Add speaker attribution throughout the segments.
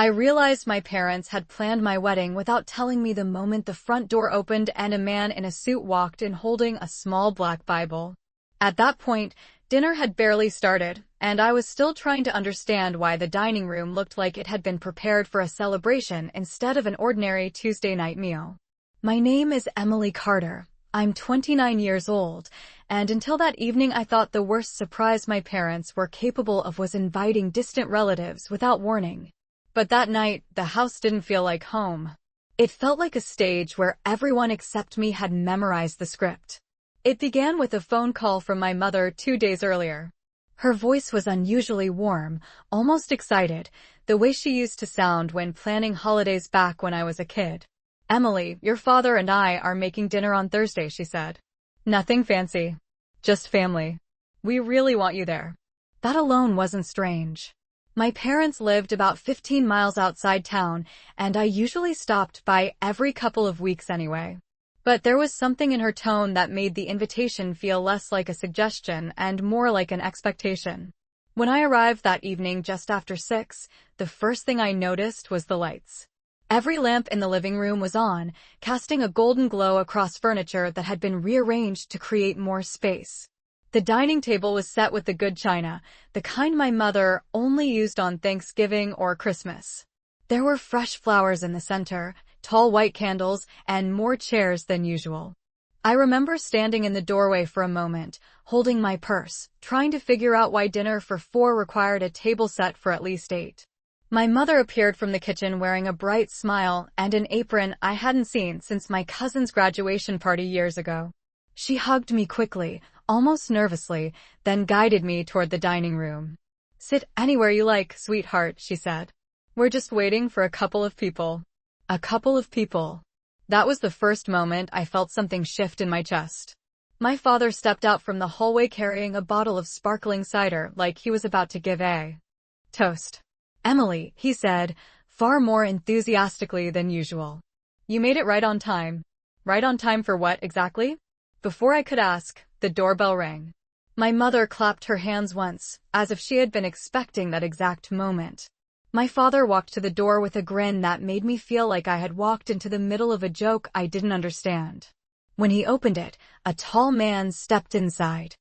Speaker 1: I realized my parents had planned my wedding without telling me the moment the front door opened and a man in a suit walked in holding a small black Bible. At that point, dinner had barely started, and I was still trying to understand why the dining room looked like it had been prepared for a celebration instead of an ordinary Tuesday night meal. My name is Emily Carter. I'm 29 years old, and until that evening I thought the worst surprise my parents were capable of was inviting distant relatives without warning. But that night, the house didn't feel like home. It felt like a stage where everyone except me had memorized the script. It began with a phone call from my mother 2 days earlier. Her voice was unusually warm, almost excited, the way she used to sound when planning holidays back when I was a kid. "Emily, your father and I are making dinner on Thursday," she said. "Nothing fancy. Just family. We really want you there." That alone wasn't strange. My parents lived about 15 miles outside town, and I usually stopped by every couple of weeks anyway. But there was something in her tone that made the invitation feel less like a suggestion and more like an expectation. When I arrived that evening just after 6, the first thing I noticed was the lights. Every lamp in the living room was on, casting a golden glow across furniture that had been rearranged to create more space. The dining table was set with the good china, the kind my mother only used on Thanksgiving or Christmas. There were fresh flowers in the center, tall white candles, and more chairs than usual. I remember standing in the doorway for a moment, holding my purse, trying to figure out why dinner for 4 required a table set for at least 8. My mother appeared from the kitchen wearing a bright smile and an apron I hadn't seen since my cousin's graduation party years ago. She hugged me quickly, almost nervously, then guided me toward the dining room. "Sit anywhere you like, sweetheart," she said. "We're just waiting for a couple of people." A couple of people. That was the first moment I felt something shift in my chest. My father stepped out from the hallway carrying a bottle of sparkling cider like he was about to give a toast. "Emily," he said, far more enthusiastically than usual. "You made it right on time." "Right on time for what, exactly?" Before I could ask, the doorbell rang. My mother clapped her hands once, as if she had been expecting that exact moment. My father walked to the door with a grin that made me feel like I had walked into the middle of a joke I didn't understand. When he opened it, a tall man stepped inside.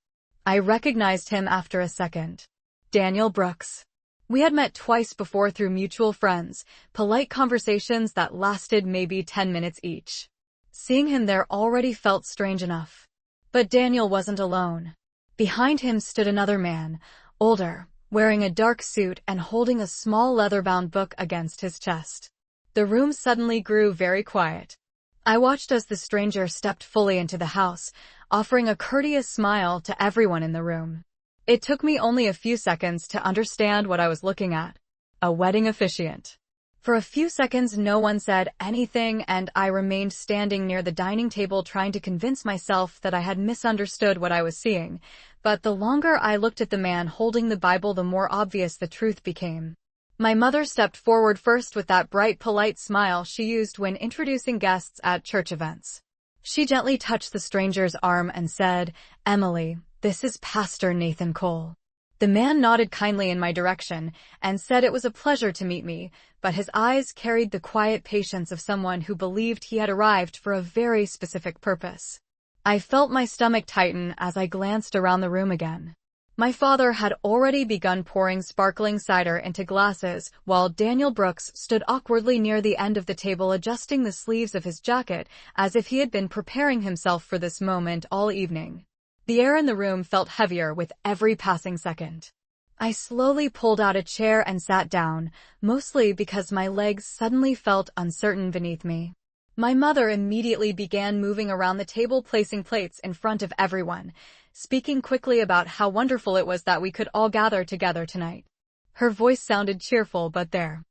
Speaker 1: I recognized him after a second. Daniel Brooks. We had met twice before through mutual friends, polite conversations that lasted maybe 10 minutes each. Seeing him there already felt strange enough. But Daniel wasn't alone. Behind him stood another man, older, wearing a dark suit and holding a small leather-bound book against his chest. The room suddenly grew very quiet. I watched as the stranger stepped fully into the house, offering a courteous smile to everyone in the room. It took me only a few seconds to understand what I was looking at. A wedding officiant. For a few seconds no one said anything and I remained standing near the dining table trying to convince myself that I had misunderstood what I was seeing, but the longer I looked at the man holding the Bible the more obvious the truth became. My mother stepped forward first with that bright, polite smile she used when introducing guests at church events. She gently touched the stranger's arm and said, "Emily, this is Pastor Nathan Cole." The man nodded kindly in my direction and said it was a pleasure to meet me, but his eyes carried the quiet patience of someone who believed he had arrived for a very specific purpose. I felt my stomach tighten as I glanced around the room again. My father had already begun pouring sparkling cider into glasses, while Daniel Brooks stood awkwardly near the end of the table adjusting the sleeves of his jacket, as if he had been preparing himself for this moment all evening. The air in the room felt heavier with every passing second. I slowly pulled out a chair and sat down, mostly because my legs suddenly felt uncertain beneath me. My mother immediately began moving around the table, placing plates in front of everyone, speaking quickly about how wonderful it was that we could all gather together tonight. Her voice sounded cheerful, but there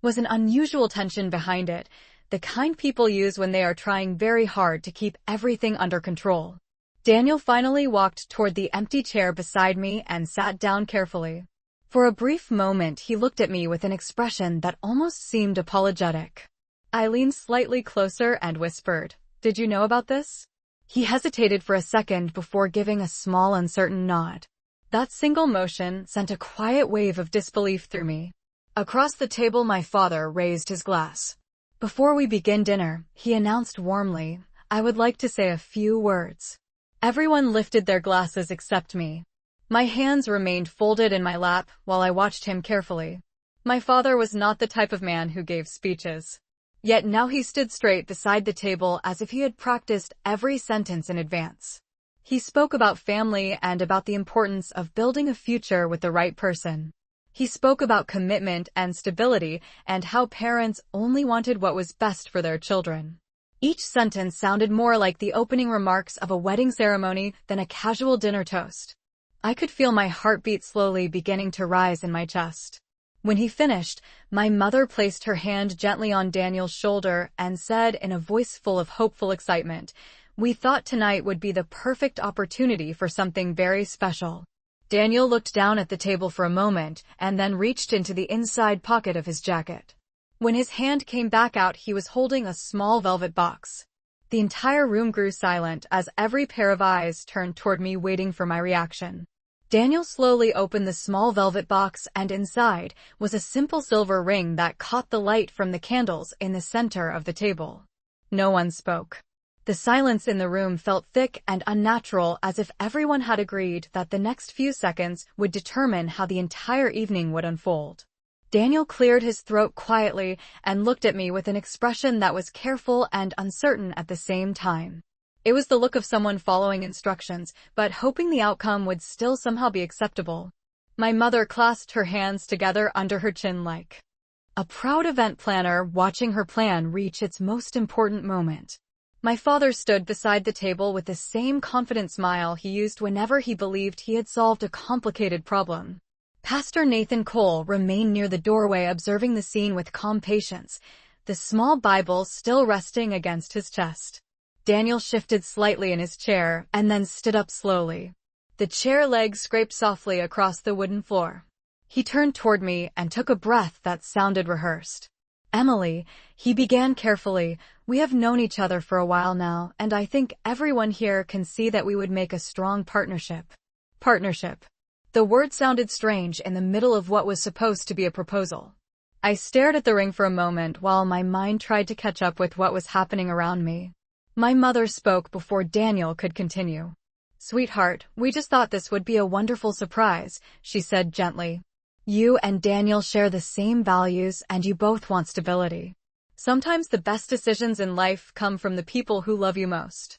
Speaker 1: was an unusual tension behind it, the kind people use when they are trying very hard to keep everything under control. Daniel finally walked toward the empty chair beside me and sat down carefully. For a brief moment he looked at me with an expression that almost seemed apologetic. I leaned slightly closer and whispered, "Did you know about this?" He hesitated for a second before giving a small uncertain nod. That single motion sent a quiet wave of disbelief through me. Across the table, my father raised his glass. "Before we begin dinner," he announced warmly, "I would like to say a few words." Everyone lifted their glasses except me. My hands remained folded in my lap while I watched him carefully. My father was not the type of man who gave speeches. Yet now he stood straight beside the table as if he had practiced every sentence in advance. He spoke about family and about the importance of building a future with the right person. He spoke about commitment and stability and how parents only wanted what was best for their children. Each sentence sounded more like the opening remarks of a wedding ceremony than a casual dinner toast. I could feel my heartbeat slowly beginning to rise in my chest. When he finished, my mother placed her hand gently on Daniel's shoulder and said in a voice full of hopeful excitement, "We thought tonight would be the perfect opportunity for something very special." Daniel looked down at the table for a moment and then reached into the inside pocket of his jacket. When his hand came back out, he was holding a small velvet box. The entire room grew silent as every pair of eyes turned toward me, waiting for my reaction. Daniel slowly opened the small velvet box, and inside was a simple silver ring that caught the light from the candles in the center of the table. No one spoke. The silence in the room felt thick and unnatural, as if everyone had agreed that the next few seconds would determine how the entire evening would unfold. Daniel cleared his throat quietly and looked at me with an expression that was careful and uncertain at the same time. It was the look of someone following instructions, but hoping the outcome would still somehow be acceptable. My mother clasped her hands together under her chin like a proud event planner watching her plan reach its most important moment. My father stood beside the table with the same confident smile he used whenever he believed he had solved a complicated problem. Pastor Nathan Cole remained near the doorway, observing the scene with calm patience, the small Bible still resting against his chest. Daniel shifted slightly in his chair and then stood up slowly. The chair legs scraped softly across the wooden floor. He turned toward me and took a breath that sounded rehearsed. "Emily," he began carefully, "we have known each other for a while now, and I think everyone here can see that we would make a strong partnership." Partnership. The word sounded strange in the middle of what was supposed to be a proposal. I stared at the ring for a moment while my mind tried to catch up with what was happening around me. My mother spoke before Daniel could continue. "Sweetheart, we just thought this would be a wonderful surprise," she said gently. "You and Daniel share the same values and you both want stability. Sometimes the best decisions in life come from the people who love you most."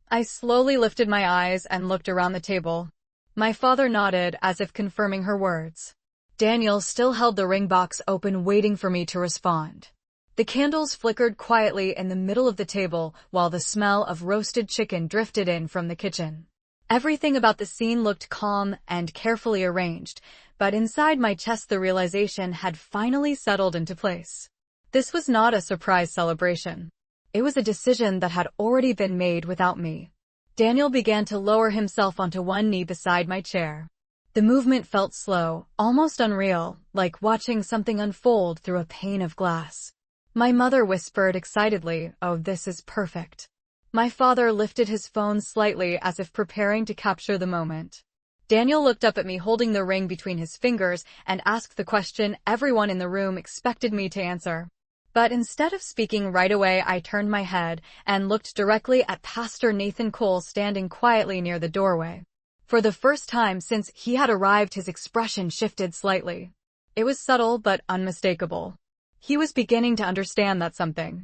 Speaker 1: I slowly lifted my eyes and looked around the table. My father nodded as if confirming her words. Daniel still held the ring box open, waiting for me to respond. The candles flickered quietly in the middle of the table while the smell of roasted chicken drifted in from the kitchen. Everything about the scene looked calm and carefully arranged, but inside my chest the realization had finally settled into place. This was not a surprise celebration. It was a decision that had already been made without me. Daniel began to lower himself onto one knee beside my chair. The movement felt slow, almost unreal, like watching something unfold through a pane of glass. My mother whispered excitedly, "Oh, this is perfect." My father lifted his phone slightly as if preparing to capture the moment. Daniel looked up at me holding the ring between his fingers and asked the question everyone in the room expected me to answer. But instead of speaking right away, I turned my head and looked directly at Pastor Nathan Cole standing quietly near the doorway. For the first time since he had arrived, his expression shifted slightly. It was subtle but unmistakable. He was beginning to understand that something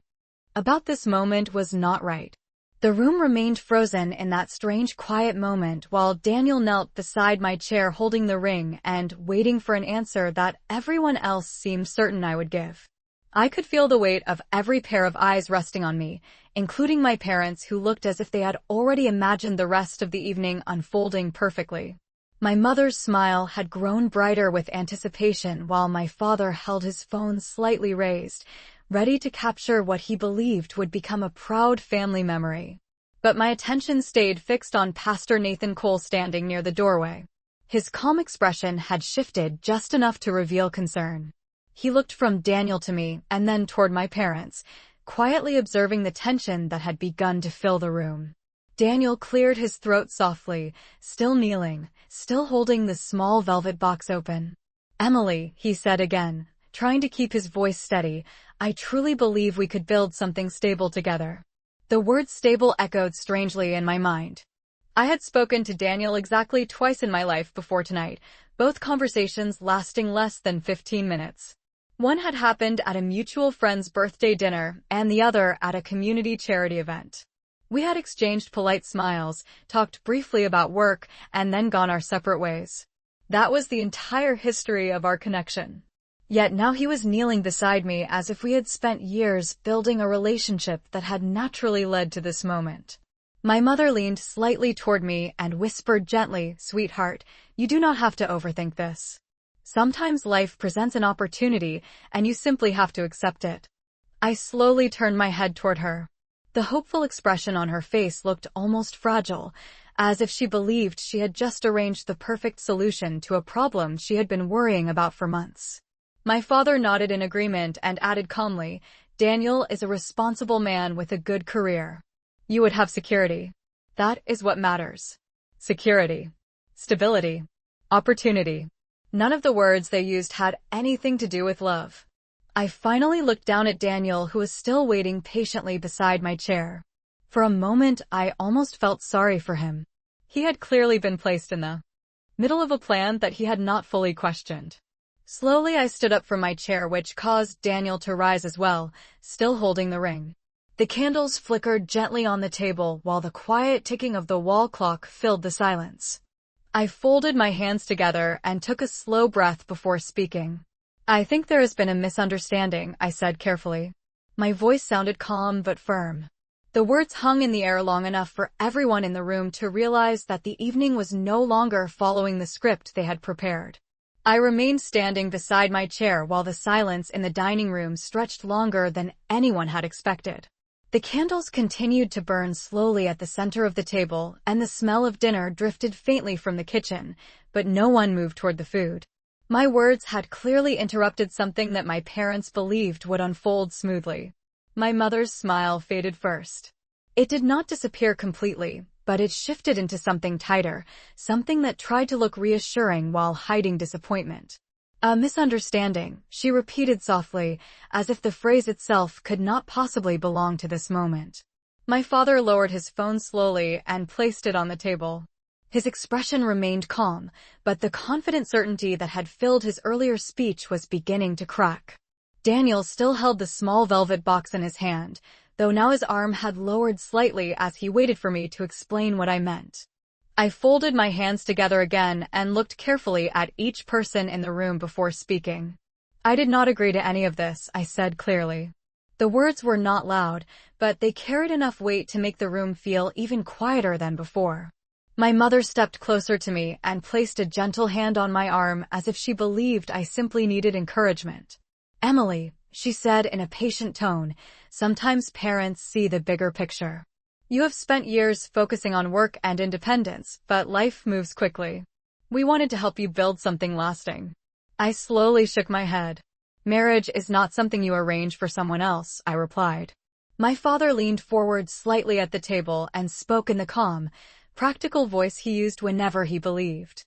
Speaker 1: about this moment was not right. The room remained frozen in that strange quiet moment while Daniel knelt beside my chair holding the ring and waiting for an answer that everyone else seemed certain I would give. I could feel the weight of every pair of eyes resting on me, including my parents, who looked as if they had already imagined the rest of the evening unfolding perfectly. My mother's smile had grown brighter with anticipation while my father held his phone slightly raised, ready to capture what he believed would become a proud family memory. But my attention stayed fixed on Pastor Nathan Cole standing near the doorway. His calm expression had shifted just enough to reveal concern. He looked from Daniel to me and then toward my parents, quietly observing the tension that had begun to fill the room. Daniel cleared his throat softly, still kneeling, still holding the small velvet box open. "Emily," he said again, trying to keep his voice steady. "I truly believe we could build something stable together." The word stable echoed strangely in my mind. I had spoken to Daniel exactly twice in my life before tonight, both conversations lasting less than 15 minutes. One had happened at a mutual friend's birthday dinner, and the other at a community charity event. We had exchanged polite smiles, talked briefly about work, and then gone our separate ways. That was the entire history of our connection. Yet now he was kneeling beside me as if we had spent years building a relationship that had naturally led to this moment. My mother leaned slightly toward me and whispered gently, "Sweetheart, you do not have to overthink this. Sometimes life presents an opportunity, and you simply have to accept it." I slowly turned my head toward her. The hopeful expression on her face looked almost fragile, as if she believed she had just arranged the perfect solution to a problem she had been worrying about for months. My father nodded in agreement and added calmly, "Daniel is a responsible man with a good career. You would have security. That is what matters. Security. Stability. Opportunity." None of the words they used had anything to do with love. I finally looked down at Daniel, who was still waiting patiently beside my chair. For a moment, I almost felt sorry for him. He had clearly been placed in the middle of a plan that he had not fully questioned. Slowly, I stood up from my chair, which caused Daniel to rise as well, still holding the ring. The candles flickered gently on the table while the quiet ticking of the wall clock filled the silence. I folded my hands together and took a slow breath before speaking. "I think there has been a misunderstanding," I said carefully. My voice sounded calm but firm. The words hung in the air long enough for everyone in the room to realize that the evening was no longer following the script they had prepared. I remained standing beside my chair while the silence in the dining room stretched longer than anyone had expected. The candles continued to burn slowly at the center of the table, and the smell of dinner drifted faintly from the kitchen, but no one moved toward the food. My words had clearly interrupted something that my parents believed would unfold smoothly. My mother's smile faded first. It did not disappear completely, but it shifted into something tighter, something that tried to look reassuring while hiding disappointment. "A misunderstanding," she repeated softly, as if the phrase itself could not possibly belong to this moment. My father lowered his phone slowly and placed it on the table. His expression remained calm, but the confident certainty that had filled his earlier speech was beginning to crack. Daniel still held the small velvet box in his hand, though now his arm had lowered slightly as he waited for me to explain what I meant. I folded my hands together again and looked carefully at each person in the room before speaking. "I did not agree to any of this," I said clearly. The words were not loud, but they carried enough weight to make the room feel even quieter than before. My mother stepped closer to me and placed a gentle hand on my arm as if she believed I simply needed encouragement. "Emily," she said in a patient tone, "sometimes parents see the bigger picture. You have spent years focusing on work and independence, but life moves quickly. We wanted to help you build something lasting." I slowly shook my head. "Marriage is not something you arrange for someone else," I replied. My father leaned forward slightly at the table and spoke in the calm, practical voice he used whenever he believed.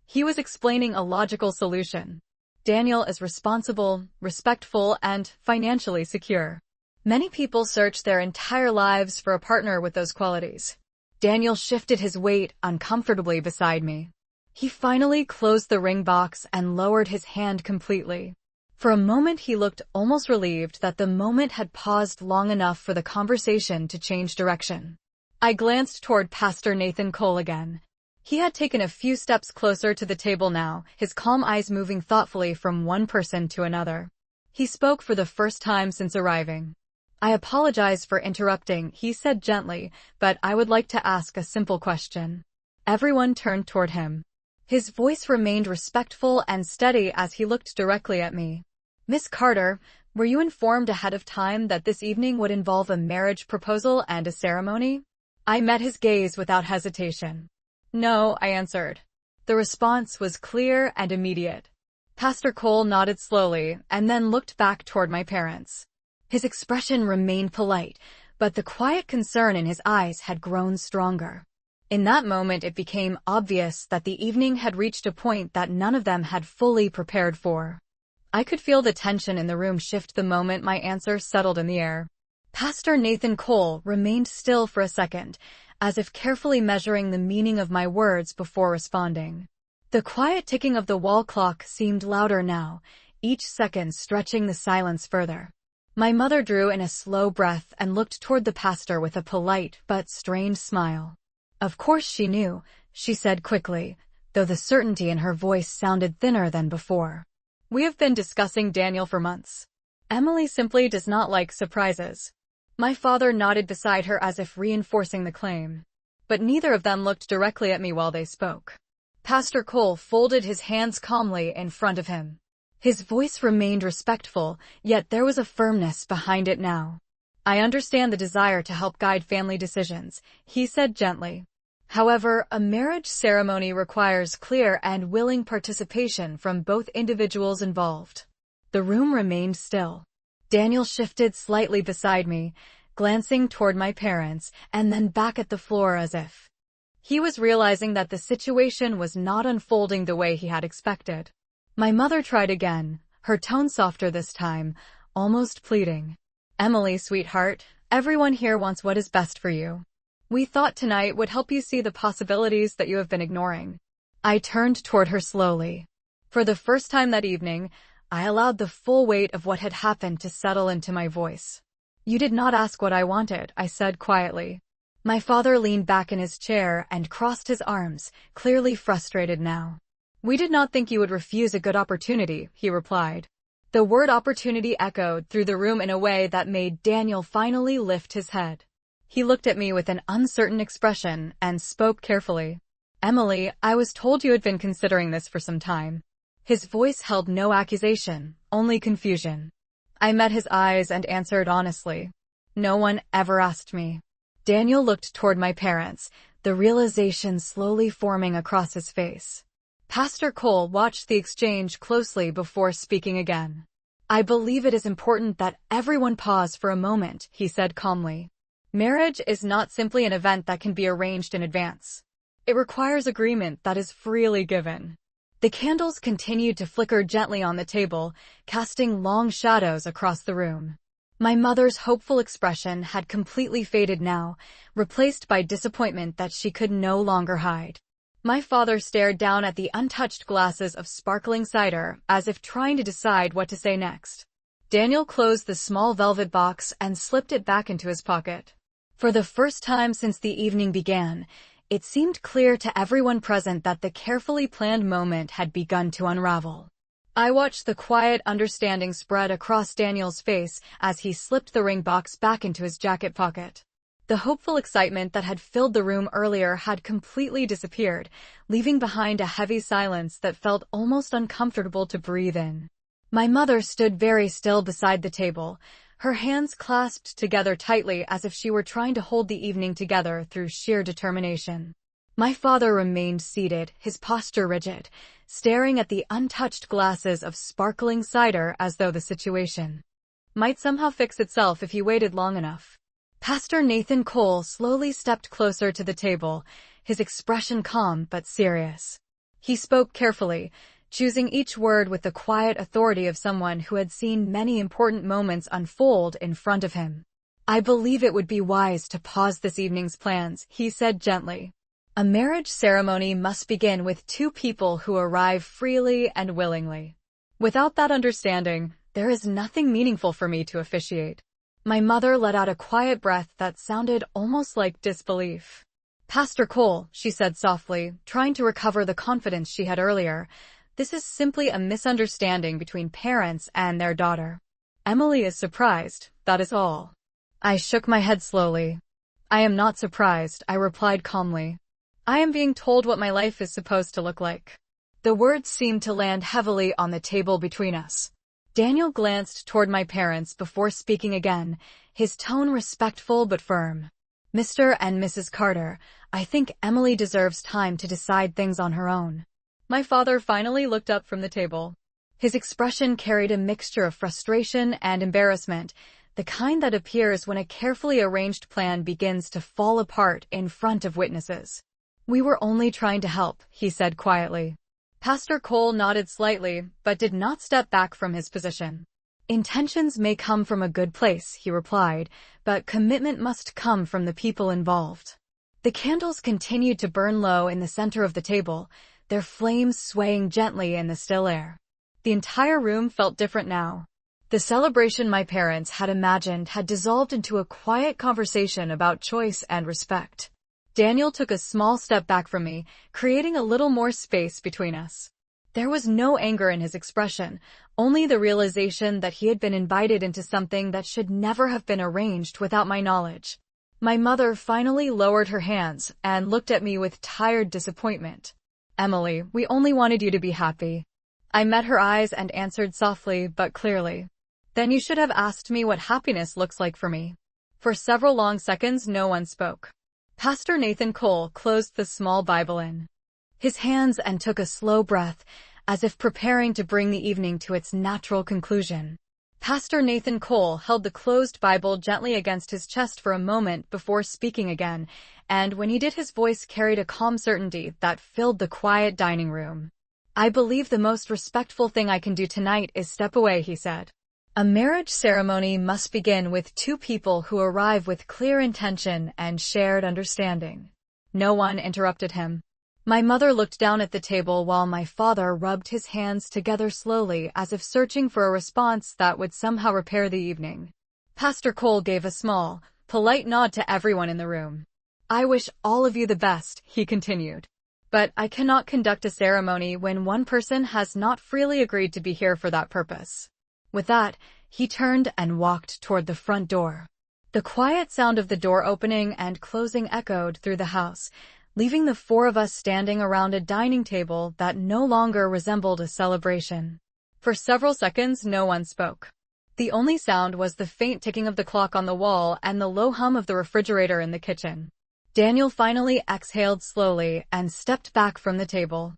Speaker 1: He was explaining a logical solution. "Daniel is responsible, respectful, and financially secure. Many people search their entire lives for a partner with those qualities." Daniel shifted his weight uncomfortably beside me. He finally closed the ring box and lowered his hand completely. For a moment he looked almost relieved that the moment had paused long enough for the conversation to change direction. I glanced toward Pastor Nathan Cole again. He had taken a few steps closer to the table now, his calm eyes moving thoughtfully from one person to another. He spoke for the first time since arriving. "I apologize for interrupting," he said gently, "but I would like to ask a simple question." Everyone turned toward him. His voice remained respectful and steady as he looked directly at me. "Miss Carter, were you informed ahead of time that this evening would involve a marriage proposal and a ceremony?" I met his gaze without hesitation. "No," I answered. The response was clear and immediate. Pastor Cole nodded slowly and then looked back toward my parents. His expression remained polite, but the quiet concern in his eyes had grown stronger. In that moment it became obvious that the evening had reached a point that none of them had fully prepared for. I could feel the tension in the room shift the moment my answer settled in the air. Pastor Nathan Cole remained still for a second, as if carefully measuring the meaning of my words before responding. The quiet ticking of the wall clock seemed louder now, each second stretching the silence further. My mother drew in a slow breath and looked toward the pastor with a polite but strained smile. Of course she knew, she said quickly, though the certainty in her voice sounded thinner than before. We have been discussing Daniel for months. Emily simply does not like surprises. My father nodded beside her as if reinforcing the claim. But neither of them looked directly at me while they spoke. Pastor Cole folded his hands calmly in front of him. His voice remained respectful, yet there was a firmness behind it now. I understand the desire to help guide family decisions, he said gently. However, a marriage ceremony requires clear and willing participation from both individuals involved. The room remained still. Daniel shifted slightly beside me, glancing toward my parents, and then back at the floor as if he was realizing that the situation was not unfolding the way he had expected. My mother tried again, her tone softer this time, almost pleading. Emily, sweetheart, everyone here wants what is best for you. We thought tonight would help you see the possibilities that you have been ignoring. I turned toward her slowly. For the first time that evening, I allowed the full weight of what had happened to settle into my voice. You did not ask what I wanted, I said quietly. My father leaned back in his chair and crossed his arms, clearly frustrated now. We did not think you would refuse a good opportunity, he replied. The word opportunity echoed through the room in a way that made Daniel finally lift his head. He looked at me with an uncertain expression and spoke carefully. Emily, I was told you had been considering this for some time. His voice held no accusation, only confusion. I met his eyes and answered honestly. No one ever asked me. Daniel looked toward my parents, the realization slowly forming across his face. Pastor Cole watched the exchange closely before speaking again. I believe it is important that everyone pause for a moment, he said calmly. Marriage is not simply an event that can be arranged in advance. It requires agreement that is freely given. The candles continued to flicker gently on the table, casting long shadows across the room. My mother's hopeful expression had completely faded now, replaced by disappointment that she could no longer hide. My father stared down at the untouched glasses of sparkling cider, as if trying to decide what to say next. Daniel closed the small velvet box and slipped it back into his pocket. For the first time since the evening began, it seemed clear to everyone present that the carefully planned moment had begun to unravel. I watched the quiet understanding spread across Daniel's face as he slipped the ring box back into his jacket pocket. The hopeful excitement that had filled the room earlier had completely disappeared, leaving behind a heavy silence that felt almost uncomfortable to breathe in. My mother stood very still beside the table, her hands clasped together tightly as if she were trying to hold the evening together through sheer determination. My father remained seated, his posture rigid, staring at the untouched glasses of sparkling cider as though the situation might somehow fix itself if he waited long enough. Pastor Nathan Cole slowly stepped closer to the table, his expression calm but serious. He spoke carefully, choosing each word with the quiet authority of someone who had seen many important moments unfold in front of him. I believe it would be wise to pause this evening's plans, he said gently. A marriage ceremony must begin with two people who arrive freely and willingly. Without that understanding, there is nothing meaningful for me to officiate. My mother let out a quiet breath that sounded almost like disbelief. Pastor Cole, she said softly, trying to recover the confidence she had earlier, this is simply a misunderstanding between parents and their daughter. Emily is surprised, that is all. I shook my head slowly. I am not surprised, I replied calmly. I am being told what my life is supposed to look like. The words seemed to land heavily on the table between us. Daniel glanced toward my parents before speaking again, his tone respectful but firm. Mr. and Mrs. Carter, I think Emily deserves time to decide things on her own. My father finally looked up from the table. His expression carried a mixture of frustration and embarrassment, the kind that appears when a carefully arranged plan begins to fall apart in front of witnesses. We were only trying to help, he said quietly. Pastor Cole nodded slightly, but did not step back from his position. "Intentions may come from a good place," he replied, "but commitment must come from the people involved." The candles continued to burn low in the center of the table, their flames swaying gently in the still air. The entire room felt different now. The celebration my parents had imagined had dissolved into a quiet conversation about choice and respect. Daniel took a small step back from me, creating a little more space between us. There was no anger in his expression, only the realization that he had been invited into something that should never have been arranged without my knowledge. My mother finally lowered her hands and looked at me with tired disappointment. "Emily, we only wanted you to be happy." I met her eyes and answered softly but clearly. "Then you should have asked me what happiness looks like for me." For several long seconds no one spoke. Pastor Nathan Cole closed the small Bible in his hands and took a slow breath, as if preparing to bring the evening to its natural conclusion. Pastor Nathan Cole held the closed Bible gently against his chest for a moment before speaking again, and when he did his voice carried a calm certainty that filled the quiet dining room. "I believe the most respectful thing I can do tonight is step away," he said. "A marriage ceremony must begin with two people who arrive with clear intention and shared understanding." No one interrupted him. My mother looked down at the table while my father rubbed his hands together slowly as if searching for a response that would somehow repair the evening. Pastor Cole gave a small, polite nod to everyone in the room. "I wish all of you the best," he continued. "But I cannot conduct a ceremony when one person has not freely agreed to be here for that purpose." With that, he turned and walked toward the front door. The quiet sound of the door opening and closing echoed through the house, leaving the four of us standing around a dining table that no longer resembled a celebration. For several seconds, no one spoke. The only sound was the faint ticking of the clock on the wall and the low hum of the refrigerator in the kitchen. Daniel finally exhaled slowly and stepped back from the table.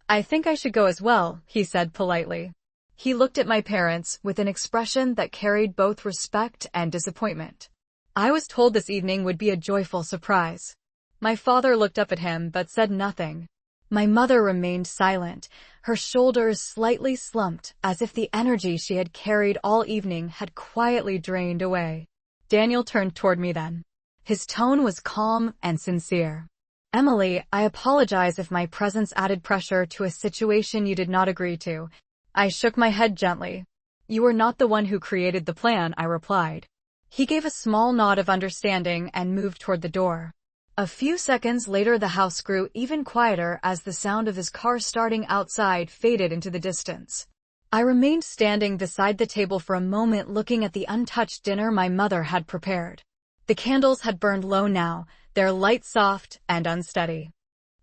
Speaker 1: "I think I should go as well," he said politely. He looked at my parents with an expression that carried both respect and disappointment. "I was told this evening would be a joyful surprise." My father looked up at him but said nothing. My mother remained silent, her shoulders slightly slumped as if the energy she had carried all evening had quietly drained away. Daniel turned toward me then. His tone was calm and sincere. "Emily, I apologize if my presence added pressure to a situation you did not agree to." I shook my head gently. "You were not the one who created the plan," I replied. He gave a small nod of understanding and moved toward the door. A few seconds later the house grew even quieter as the sound of his car starting outside faded into the distance. I remained standing beside the table for a moment looking at the untouched dinner my mother had prepared. The candles had burned low now, their light soft and unsteady.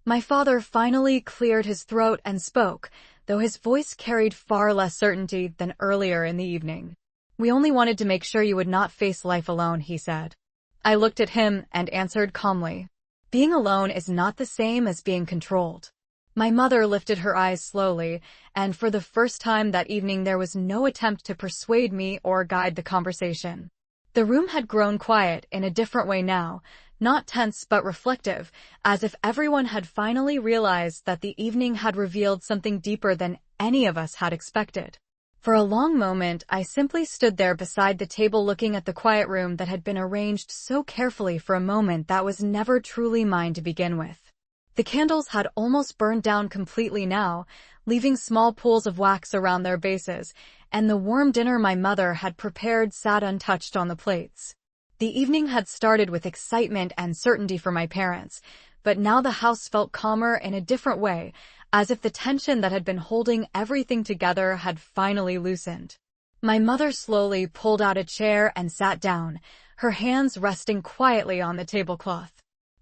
Speaker 1: My father finally cleared his throat and spoke, though his voice carried far less certainty than earlier in the evening. "We only wanted to make sure you would not face life alone," he said. I looked at him and answered calmly. "Being alone is not the same as being controlled." My mother lifted her eyes slowly, and for the first time that evening there was no attempt to persuade me or guide the conversation. The room had grown quiet in a different way now, not tense but reflective, as if everyone had finally realized that the evening had revealed something deeper than any of us had expected. For a long moment, I simply stood there beside the table looking at the quiet room that had been arranged so carefully for a moment that was never truly mine to begin with. The candles had almost burned down completely now, leaving small pools of wax around their bases, and the warm dinner my mother had prepared sat untouched on the plates. The evening had started with excitement and certainty for my parents, but now the house felt calmer in a different way, as if the tension that had been holding everything together had finally loosened. My mother slowly pulled out a chair and sat down, her hands resting quietly on the tablecloth.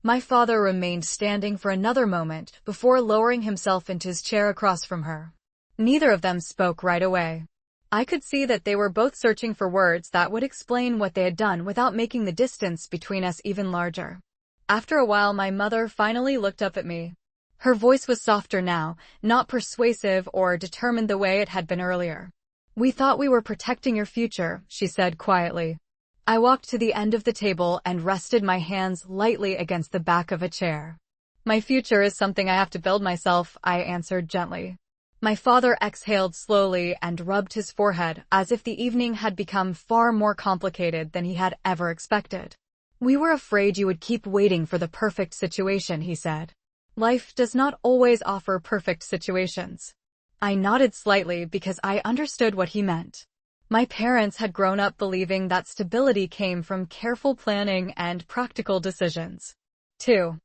Speaker 1: My father remained standing for another moment before lowering himself into his chair across from her. Neither of them spoke right away. I could see that they were both searching for words that would explain what they had done without making the distance between us even larger. After a while, my mother finally looked up at me. Her voice was softer now, not persuasive or determined the way it had been earlier. "We thought we were protecting your future," she said quietly. I walked to the end of the table and rested my hands lightly against the back of a chair. "My future is something I have to build myself," I answered gently. My father exhaled slowly and rubbed his forehead as if the evening had become far more complicated than he had ever expected. "We were afraid you would keep waiting for the perfect situation," he said. "Life does not always offer perfect situations." I nodded slightly because I understood what he meant. My parents had grown up believing that stability came from careful planning and practical decisions. To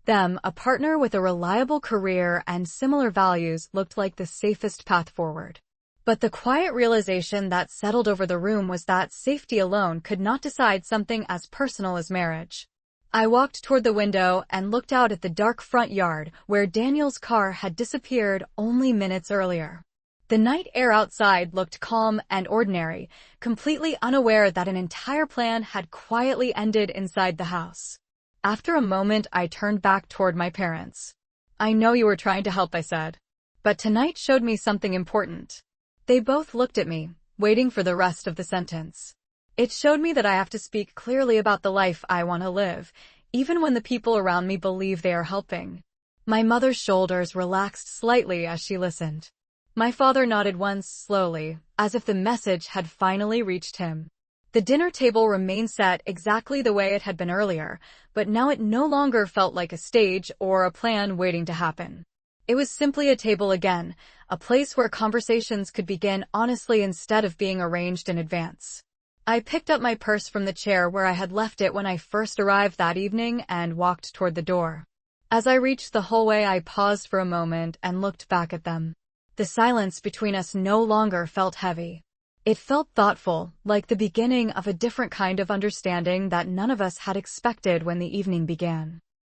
Speaker 1: them, a partner with a reliable career and similar values looked like the safest path forward. But the quiet realization that settled over the room was that safety alone could not decide something as personal as marriage. I walked toward the window and looked out at the dark front yard where Daniel's car had disappeared only minutes earlier. The night air outside looked calm and ordinary, completely unaware that an entire plan had quietly ended inside the house. After a moment, I turned back toward my parents. "I know you were trying to help," I said. "But tonight showed me something important." They both looked at me, waiting for the rest of the sentence. "It showed me that I have to speak clearly about the life I want to live, even when the people around me believe they are helping." My mother's shoulders relaxed slightly as she listened. My father nodded once slowly, as if the message had finally reached him. The dinner table remained set exactly the way it had been earlier, but now it no longer felt like a stage or a plan waiting to happen. It was simply a table again, a place where conversations could begin honestly instead of being arranged in advance. I picked up my purse from the chair where I had left it when I first arrived that evening and walked toward the door. As I reached the hallway, I paused for a moment and looked back at them. The silence between us no longer felt heavy. It felt thoughtful, like the beginning of a different kind of understanding that none of us had expected when the evening began.